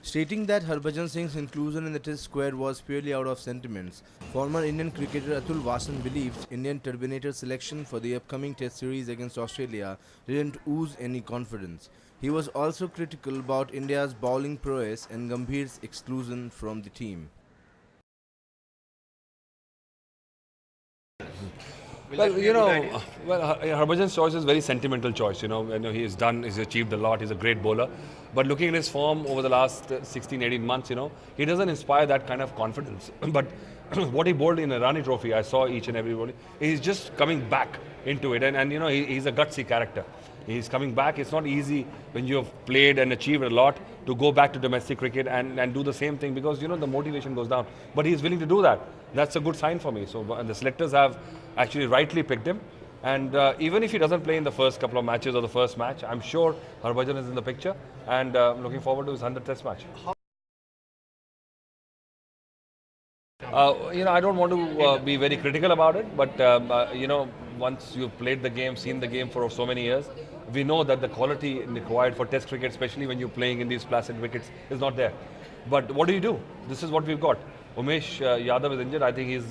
stating that Harbhajan Singh's inclusion in the Test squad was purely out of sentiments. Former Indian cricketer Atul Vasan believes Indian Terminator selection for the upcoming Test series against Australia didn't ooze any confidence. He was also critical about India's bowling prowess and Gambhir's exclusion from the team. Well, Harbhajan's choice is a very sentimental choice. He's achieved a lot. He's a great bowler, but looking at his form over the last 16, 18 months, he doesn't inspire that kind of confidence. But what he bowled in a Rani Trophy, I saw each and every bowling. He's just coming back into it, and he's a gutsy character. He's coming back. It's not easy when you have played and achieved a lot to go back to domestic cricket and do the same thing, because the motivation goes down. But he's willing to do that. That's a good sign for me. So the selectors have actually rightly picked him. And even if he doesn't play in the first couple of matches or the first match, I'm sure Harbhajan is in the picture, and looking forward to his 100th Test match. I don't want to be very critical about it, but once you've played the game, seen the game for so many years, we know that the quality required for Test cricket, especially when you're playing in these placid wickets, is not there. But what do? This is what we've got. Umesh Yadav is injured. I think he's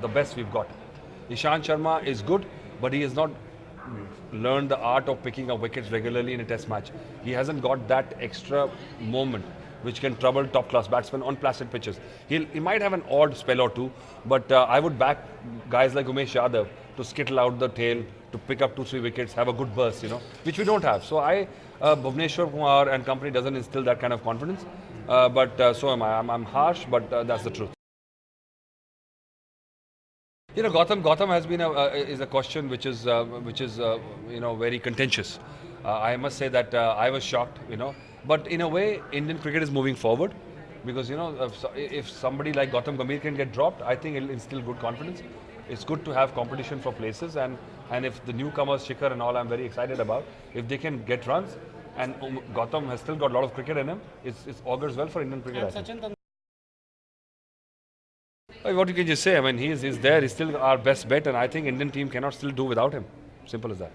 the best we've got. Ishant Sharma is good, but he has not learned the art of picking up wickets regularly in a Test match. He hasn't got that extra moment which can trouble top-class batsmen on placid pitches. He might have an odd spell or two, but I would back guys like Umesh Yadav to skittle out the tail, to pick up 2-3 wickets, have a good burst, which we don't have. So Bhuvneshwar Kumar and company doesn't instill that kind of confidence, but so am I. I'm harsh, but that's the truth. Gautam has been is a question which is very contentious. I must say that I was shocked, but in a way, Indian cricket is moving forward, because if somebody like Gautam Gambhir can get dropped, I think it'll instill good confidence. It's good to have competition for places, and if the newcomers, Shikhar and all, I'm very excited about, if they can get runs, and Gautam has still got a lot of cricket in him, it augurs well for Indian cricket. What you can just say, I mean, he's there, he's still our best bet, and I think Indian team cannot still do without him. Simple as that.